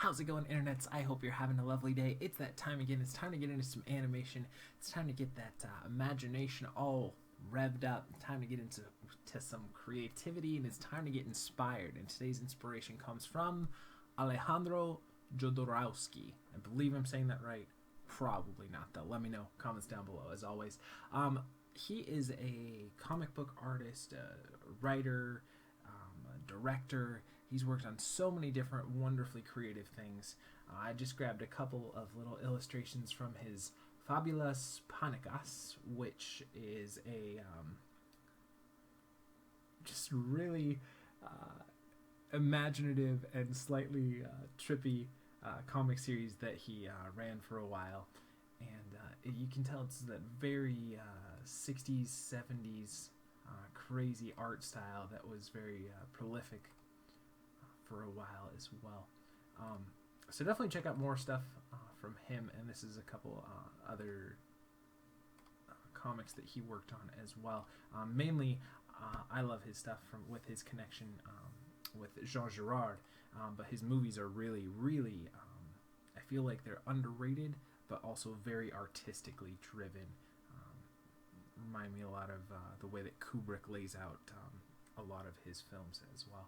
How's it going, internets? I hope you're having a lovely day. It's that time again. It's time to get into some animation. It's time to get that imagination all revved up. Time to get into some creativity, and it's time to get inspired. And today's inspiration comes from Alejandro Jodorowsky. I believe I'm saying that right. Probably not, though. Let me know. Comments down below, as always. He is a comic book artist, a writer, a director. He's worked on so many different wonderfully creative things. I just grabbed a couple of little illustrations from his Fabulas Panicas, which is a just really imaginative and slightly trippy comic series that he ran for a while. And you can tell it's that very 60s, 70s crazy art style that was very prolific for a while as well. So definitely check out more stuff from him, and this is a couple other comics that he worked on as well. Mainly, I love his stuff with his connection with Jean Girard, but his movies are really, really, I feel like they're underrated, but also very artistically driven. Remind me a lot of the way that Kubrick lays out a lot of his films as well.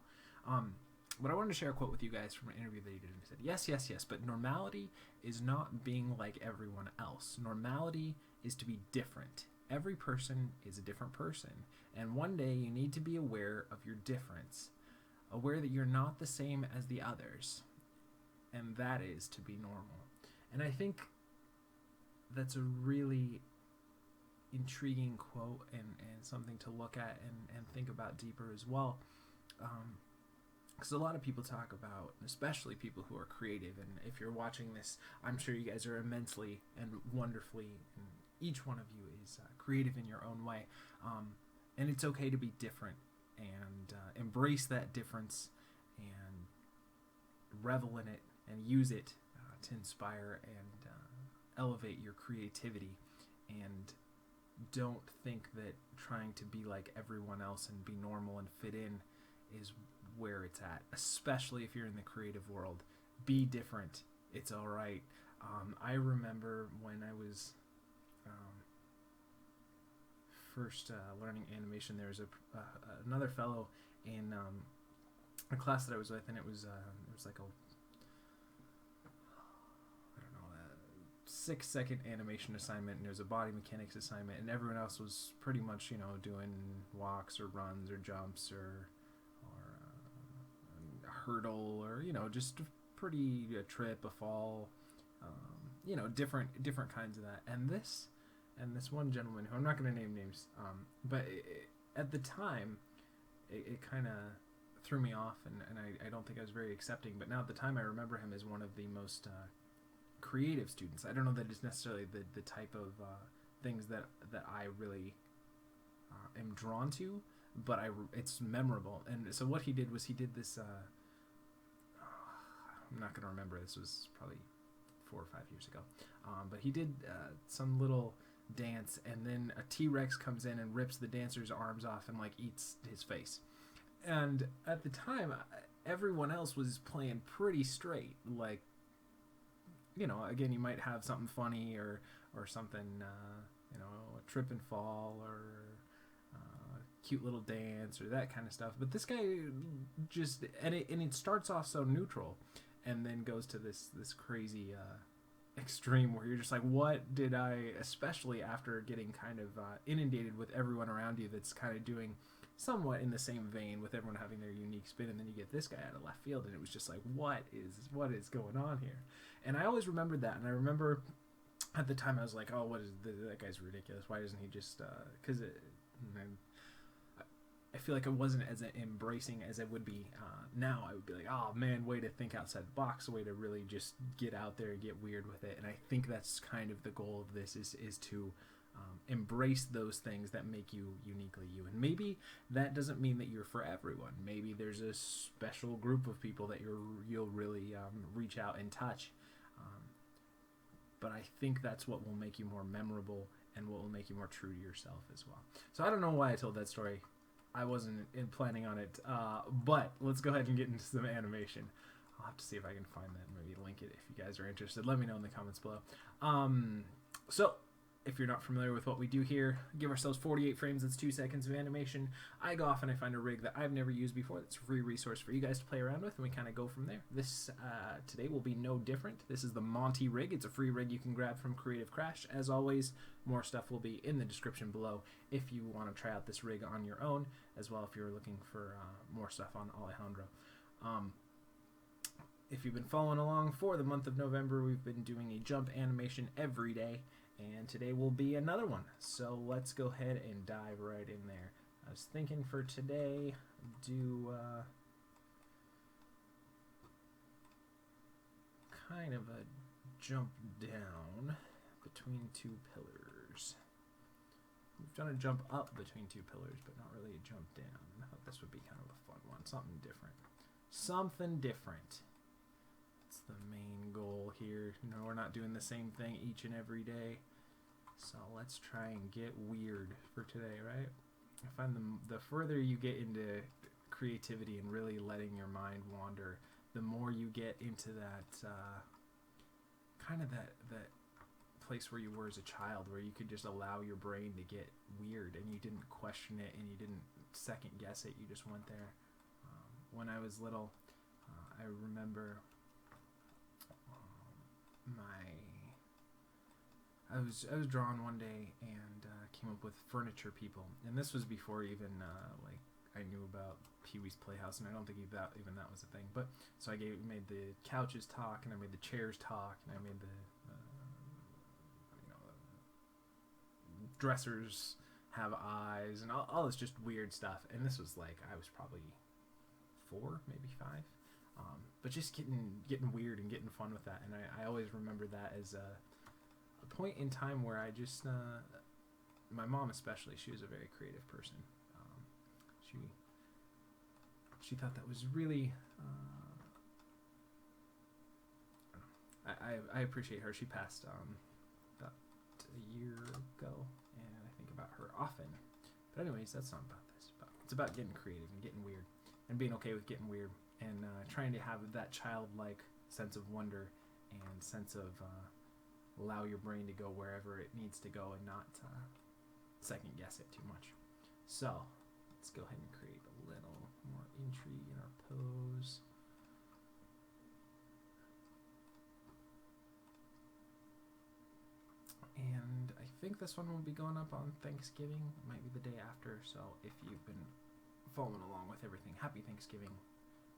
But I wanted to share a quote with you guys from an interview that he did. He said, yes, but normality is not being like everyone else. Normality is to be different. Every person is a different person. And one day you need to be aware of your difference, aware that you're not the same as the others. And that is to be normal. And I think that's a really intriguing quote and something to look at and think about deeper as well. Because a lot of people talk about, especially people who are creative, and if you're watching this, I'm sure you guys are immensely and wonderfully, and each one of you is creative in your own way, and it's okay to be different, and embrace that difference, and revel in it, and use it to inspire and elevate your creativity, and don't think that trying to be like everyone else and be normal and fit in is where it's at, especially if you're in the creative world. Be different. It's all right. I remember when I was first learning animation, there was another fellow in a class that I was with, and it was like a 6-second animation assignment, and there was a body mechanics assignment, and everyone else was pretty much doing walks or runs or jumps or hurdle, or just pretty a trip, a fall, different kinds of that. And this one gentleman, who I'm not going to name names, but at the time it kind of threw me off, and I don't think I was very accepting. But now at the time, I remember him as one of the most creative students. I don't know that it's necessarily the type of things that I really am drawn to, but it's memorable. And so what he did was he did this. I'm not going to remember. This was probably 4 or 5 years ago. But he did some little dance, and then a T-Rex comes in and rips the dancer's arms off and eats his face. And at the time, everyone else was playing pretty straight. Again, you might have something funny or something, a trip and fall or cute little dance or that kind of stuff. But this guy just, and it starts off so neutral, and then goes to this crazy extreme where you're just like, what did I, especially after getting kind of inundated with everyone around you that's kind of doing somewhat in the same vein, with everyone having their unique spin, and then you get this guy out of left field, and it was just like, what is going on here? And I always remembered that, and I remember at the time I was like, oh, what is that guy's ridiculous? Why doesn't he just because I feel like I wasn't as embracing as I would be now. I would be like, oh man, way to think outside the box, way to really just get out there and get weird with it. And I think that's kind of the goal of this, is to embrace those things that make you uniquely you. And maybe that doesn't mean that you're for everyone. Maybe there's a special group of people that you'll really reach out and touch. But I think that's what will make you more memorable and what will make you more true to yourself as well. So I don't know why I told that story. I wasn't planning on it, but let's go ahead and get into some animation. I'll have to see if I can find that and maybe link it if you guys are interested. Let me know in the comments below. So, if you're not familiar with what we do here, give ourselves 48 frames, that's 2 seconds of animation. I go off and I find a rig that I've never used before. That's a free resource for you guys to play around with, and we kind of go from there. This today will be no different. This is the Monty rig. It's a free rig you can grab from Creative Crash. As always, more stuff will be in the description below if you want to try out this rig on your own, as well if you're looking for more stuff on Alejandro. If you've been following along for the month of November, we've been doing a jump animation every day. And today will be another one. So let's go ahead and dive right in there. I was thinking for today, do kind of a jump down between two pillars. We've done a jump up between two pillars, but not really a jump down. I thought this would be kind of a fun one. Something different. Something different. That's the main goal here. You know, we're not doing the same thing each and every day. So let's try and get weird for today, right? I find the further you get into creativity and really letting your mind wander, the more you get into that kind of that place where you were as a child, where you could just allow your brain to get weird and you didn't question it and you didn't second guess it. You just went there. When I was little, I remember I was drawing one day and came up with furniture people, and this was before even like I knew about Pee-wee's Playhouse, and I don't think that was a thing. But so I made the couches talk, and I made the chairs talk, and I made the dressers have eyes, and all this just weird stuff. And this was like I was probably 4, maybe 5. But just getting weird and getting fun with that, and I always remember that as a point in time where I just my mom especially, she was a very creative person. She thought that was really I appreciate her. She passed about a year ago, and I think about her often. But anyways, that's not about this. It's about getting creative and getting weird and being okay with getting weird, and trying to have that childlike sense of wonder and sense of allow your brain to go wherever it needs to go and not second guess it too much. So let's go ahead and create a little more intrigue in our pose. And I think this one will be going up on Thanksgiving. It might be the day after. So if you've been following along with everything, happy Thanksgiving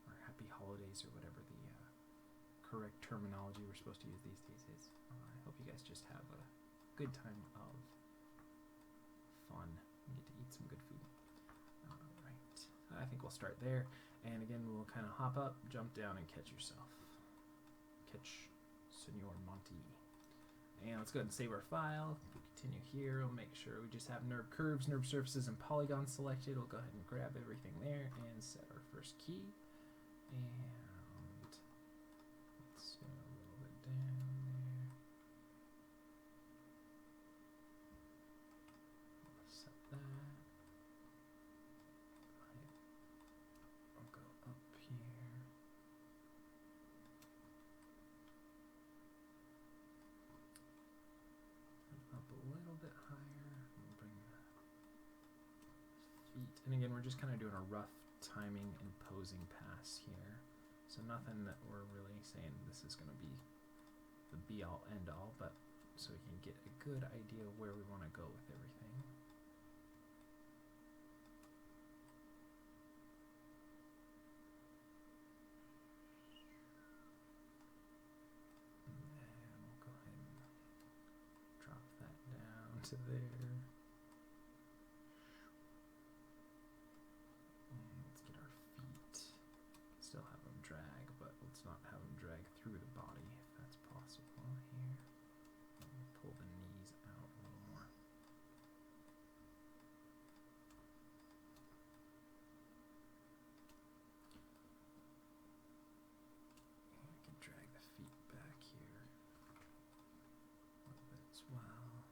or happy holidays or whatever the correct terminology we're supposed to use these days is. I hope you guys just have a good time of fun and get to eat some good food. Alright, I think we'll start there, and again we'll kind of hop up, jump down, and catch yourself. Catch Senor Monty. And let's go ahead and save our file. We'll continue here. We'll make sure we just have NURB curves, NURB surfaces, and polygons selected. We'll go ahead and grab everything there and set our first key. And let's go a little bit down there. Set that. I'll go up here. Up a little bit higher. And bring the feet. And again, we're just kind of doing a rough timing and posing pass here. So nothing that we're really saying this is going to be the be-all, end-all, but so we can get a good idea of where we want to go with everything. And then we'll go ahead and drop that down to there. Let's get our feet. Still have them drag, but let's not have them drag through the body if that's possible here. And pull the knees out a little more. And I can drag the feet back here a little bit as well.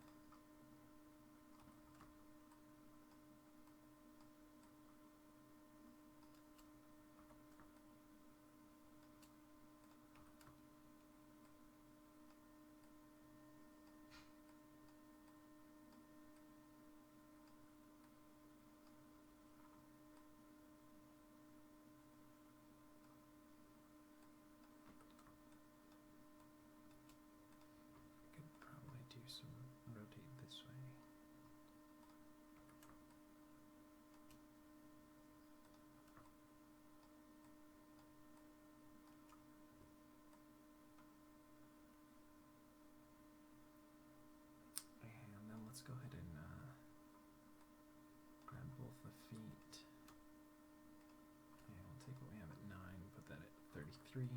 33.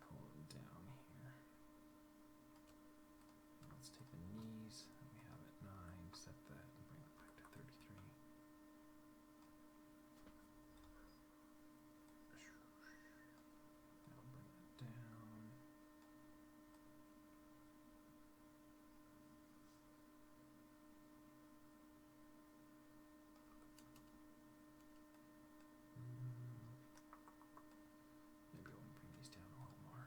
Pull it down here. Let's take the knees that we have at 9, set that, and bring it back to 33. Now bring that down. Maybe I want to bring these down a little more.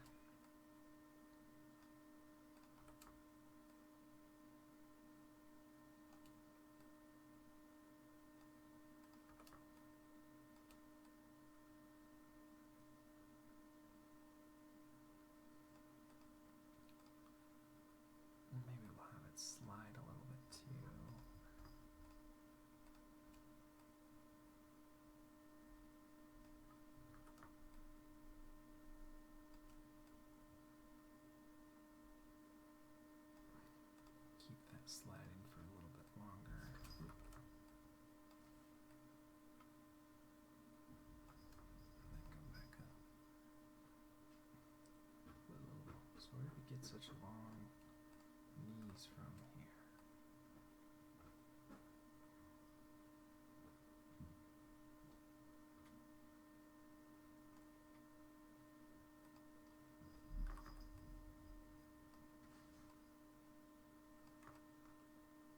And maybe we'll have it slide a little bit too. Keep that sliding for a little bit longer. And then go back up. Whoa. So where did we get such long knees from here?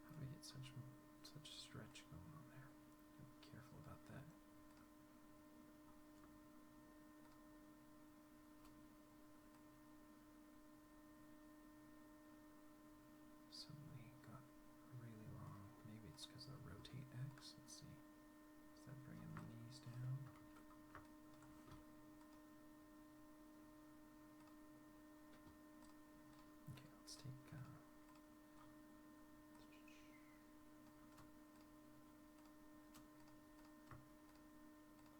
How do we get such stretch going on there? Gotta be careful about that. Suddenly got really long. Maybe it's because of the rotate X. Let's see. Is that bringing the knees down? Okay, let's take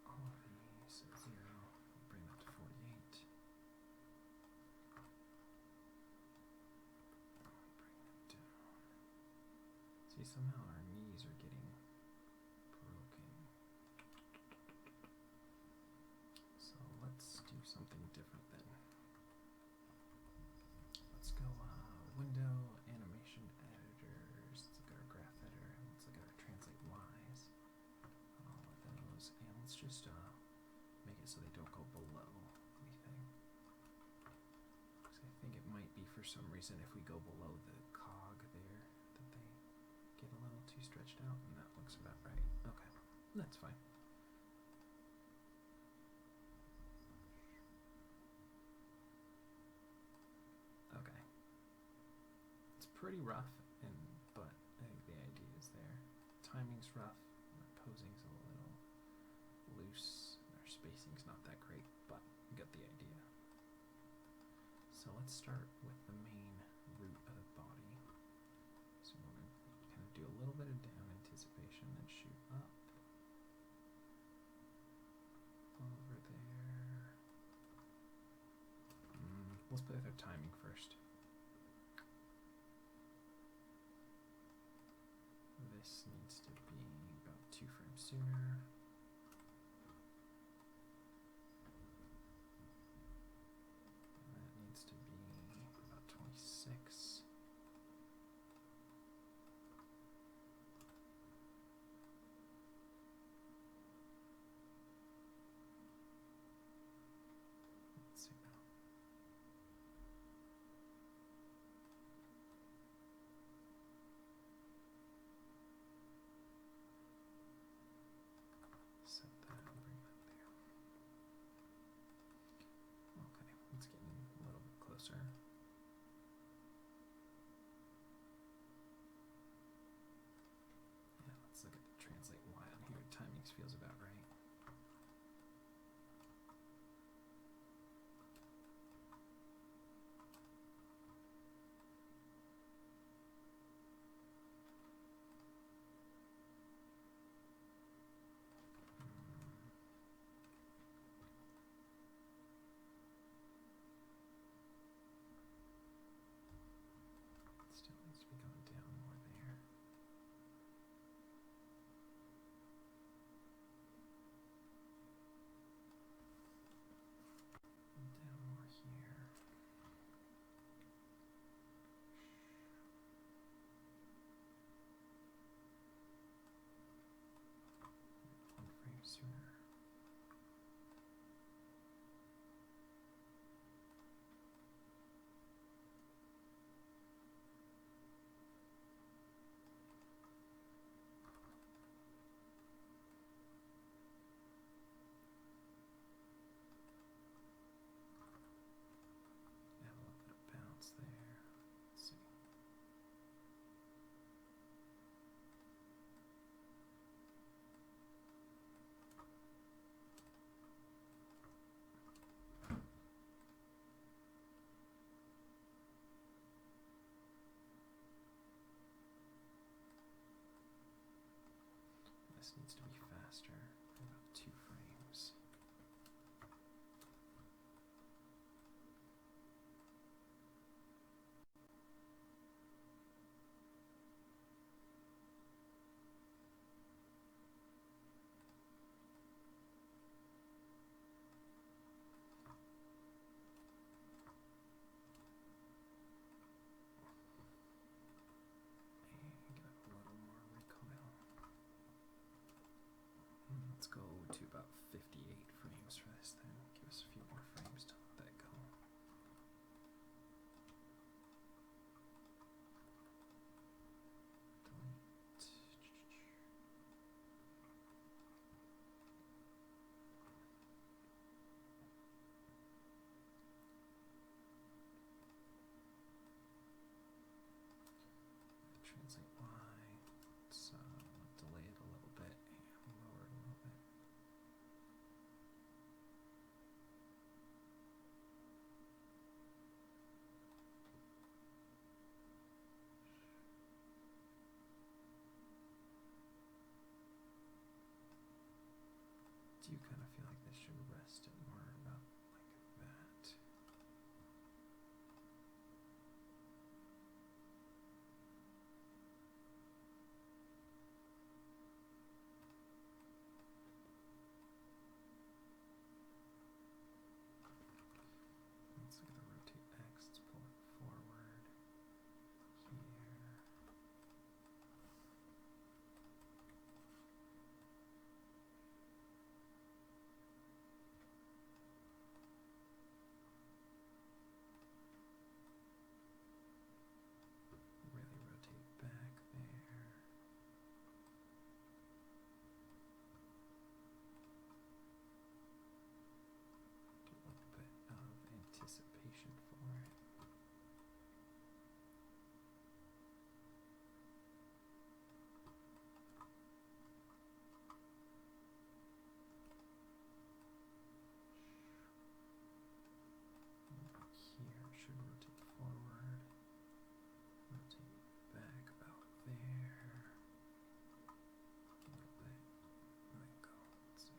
all of these at 0. Bring that to 48. Bring that down. See, somehow our knees are getting broken. So let's do something different then. Let's go window, animation editors. Let's look at our graph editor, and let's look at our translate Ys. All of those, and let's just make it so they don't go below anything. Because I think it might be for some reason if we go below the cog there that they get a little too stretched out, and that looks about right. Okay, that's fine. Okay. It's pretty rough, but I think the idea is there. Timing's rough, our posing's a little loose, and our spacing's not that great, but we got the idea. So let's start with the main root of the body. So we're going to kind of do a little bit of down anticipation, then shoot up over there. Let's play with our timing first. This needs to be about 2 frames sooner. That needs to be about 26. Let's see now. this needs to be faster. About 2 frames. Let's go to about 58 frames for this thing. Give us a few more frames to let that go. Translate Y. So delay it a little bit and lower it a little bit. Do you kind of feel like this should rest it more about like that? Let's look at the rotate X. Let's pull it forward here. Really rotate back there. Do a little bit of anticipation for it. About here, should rotate forward. Rotate back about there. A little bit. Let it go. Let's see.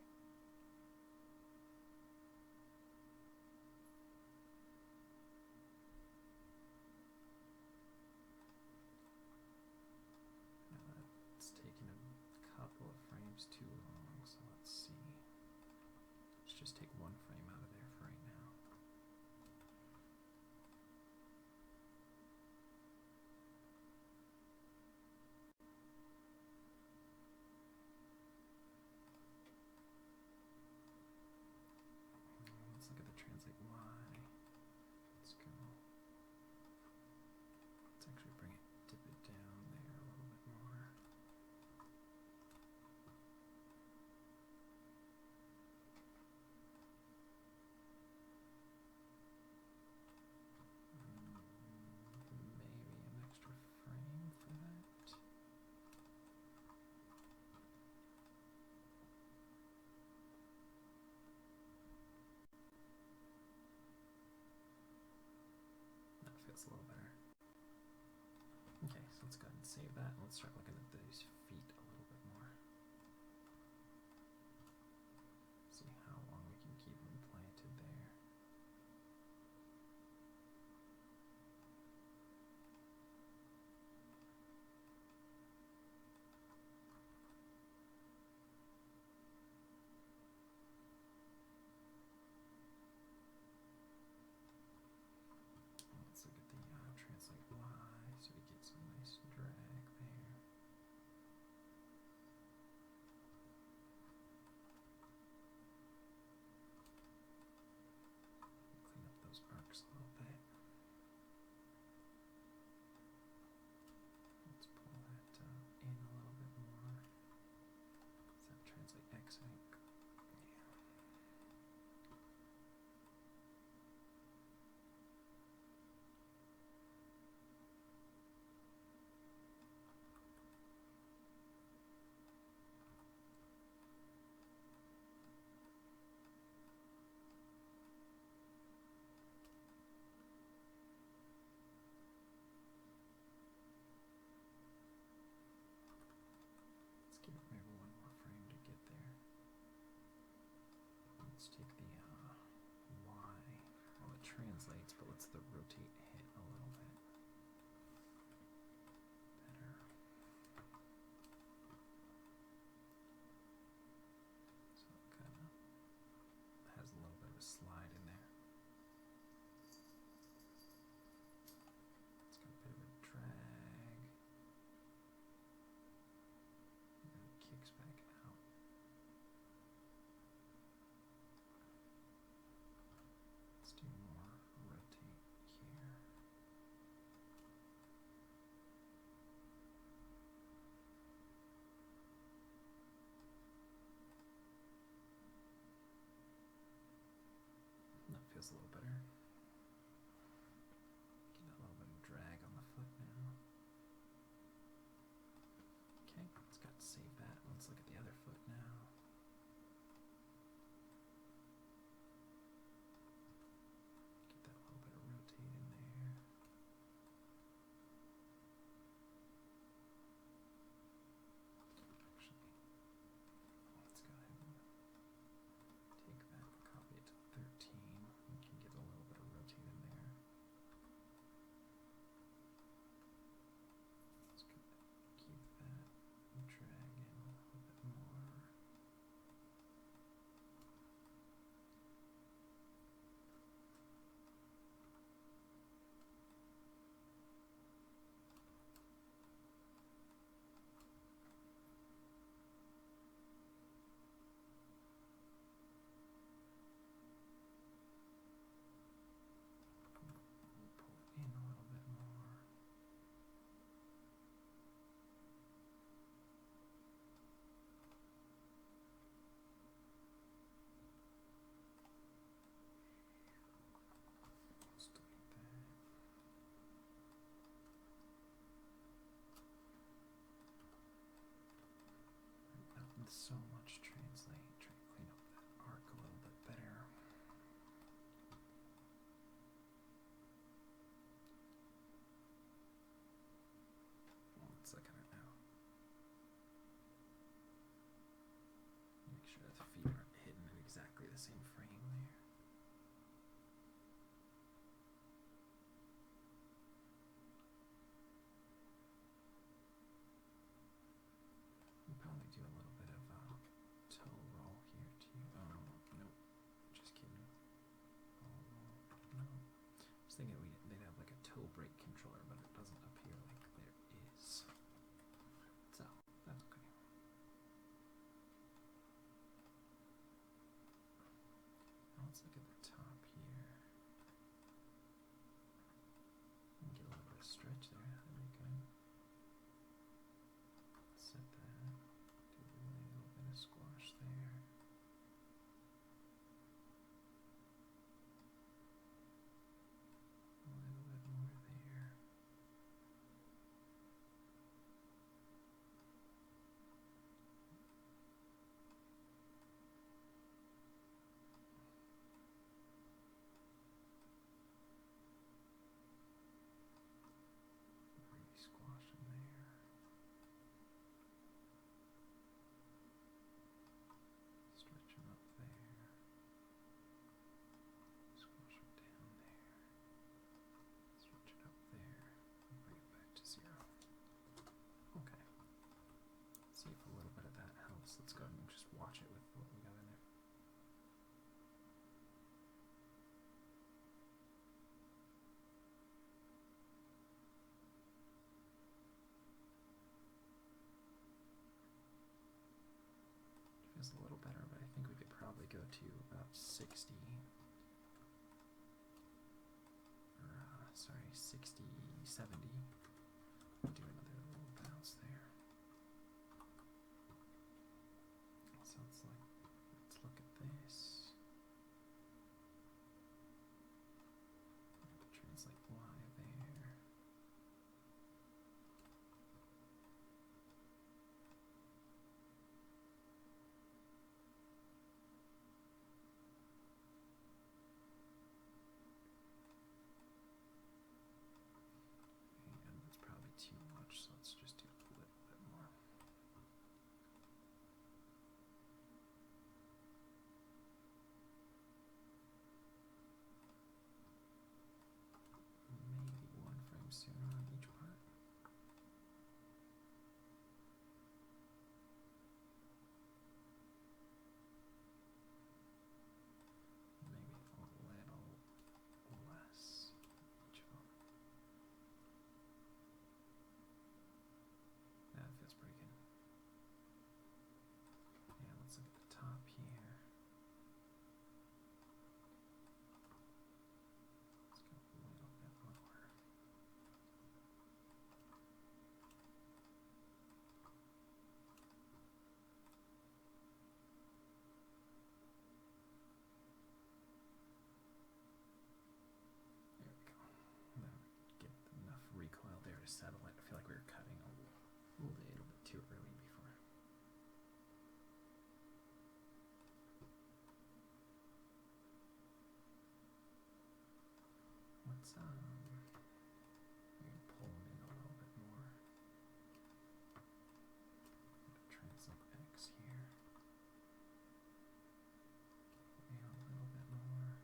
Now that's taken a couple of frames too long, so let's see. Let's just take 1 frame out of there for right now. Let's look at the translate Y. Let's go. Let's actually bring it, dip it down there a little bit more. Maybe an extra frame for that. That feels a little better. Okay, so let's go ahead and save that, and let's start looking at these feet a little bit more. See how long we can keep them planted there. Let's look at the translate Y, so we get some nice drag there. translates, but let's the rotate hit a little bit better. So it kind of has a little bit of a slide in there. It's got a bit of a drag. And then it kicks back out. Let's do more rotate here. That feels a little better. Get a little bit of drag on the foot now. Okay, it's got to save that. Let's look at the other foot now. Get that little bit of rotate in there. Actually, let's go ahead and take that and copy it to 13. We can get a little bit of rotate in there. Let's keep that dragging a little bit more. Pull it in a little bit more. Let's delete that. Not with so much translate. Try to clean up that arc a little bit better. Well, let's look at it now. Make sure that the feet aren't hidden in exactly the same frame there. We'll probably do a little bit of toe roll here too. Oh, nope. Just kidding. Oh, no. I was thinking they'd have like a toe brake controller, but it doesn't appear like there is. So, that's okay. Now let's look at the top here. And get a little bit of stretch there. That'd be good. Set that. Do a little bit of squash there. A little bit more there. Really squash in there. Stretch them up there. Squash them down there. Stretch it up there. And bring it back to 0. Okay. Let's see if a little bit of that helps. Let's go ahead and just watch it with what we got in there. Feels a little better, but I think we could probably go to about 60. Or, sorry, 60, 70. Do another little bounce there. So it's like, let's look at this. Translate Y there. just settle it. I feel like we were cutting a little bit too early before. Let's maybe pull it in a little bit more. Try some X here. And a little bit more.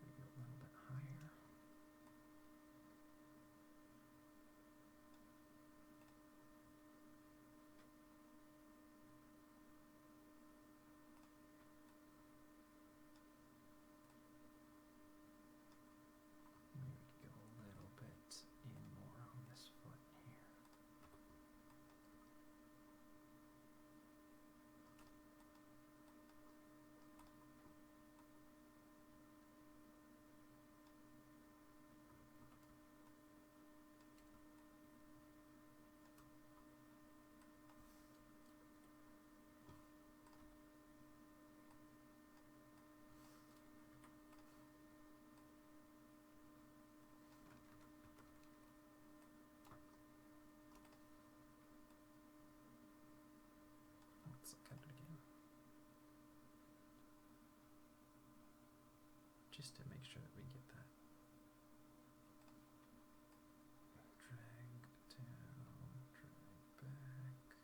Maybe a little bit higher. Maybe go a little bit in more on this foot here. Let's cut it again. Just to make sure that we get that. Drag down, drag back.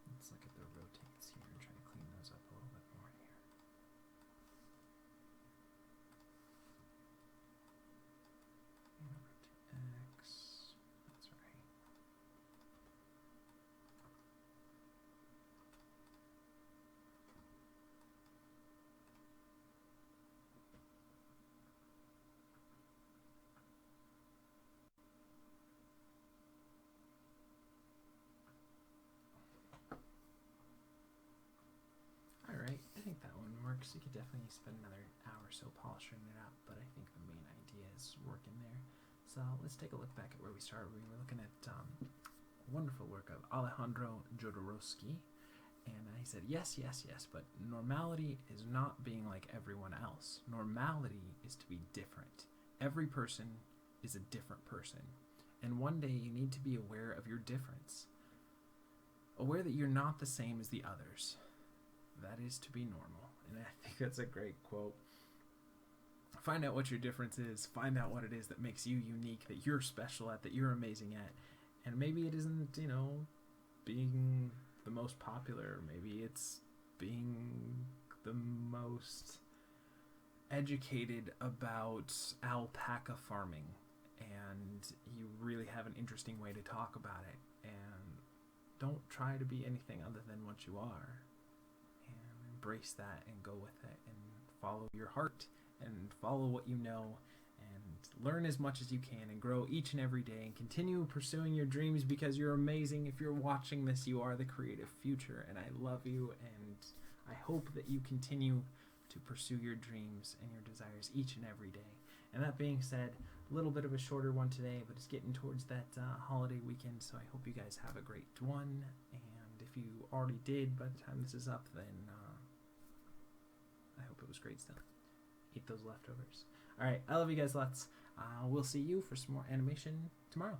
Let's look at the rotates here and try to clean those up a little bit more here. And over to X. That's right. Alright, I think that one works. You could definitely spend another hour or so polishing it up, but I think the main idea is working there. So let's take a look back at where we started. We were looking at wonderful work of Alejandro Jodorowsky, and he said, yes, yes, yes, but normality is not being like everyone else. Normality is to be different. Every person is a different person, and one day you need to be aware of your difference. Aware that you're not the same as the others. That is to be normal. And I think that's a great quote. Find out what your difference is. Find out what it is that makes you unique, that you're special at, that you're amazing at. And maybe it isn't, being the most popular. Maybe it's being the most educated about alpaca farming. And you really have an interesting way to talk about it. And don't try to be anything other than what you are. Embrace that and go with it and follow your heart and follow what you know and learn as much as you can and grow each and every day and continue pursuing your dreams because you're amazing. If you're watching this, you are the creative future, and I love you, and I hope that you continue to pursue your dreams and your desires each and every day. And that being said, a little bit of a shorter one today, but it's getting towards that holiday weekend, so I hope you guys have a great one. And if you already did by the time this is up, then I hope it was great still. Eat those leftovers. Alright, I love you guys lots. We'll see you for some more animation tomorrow.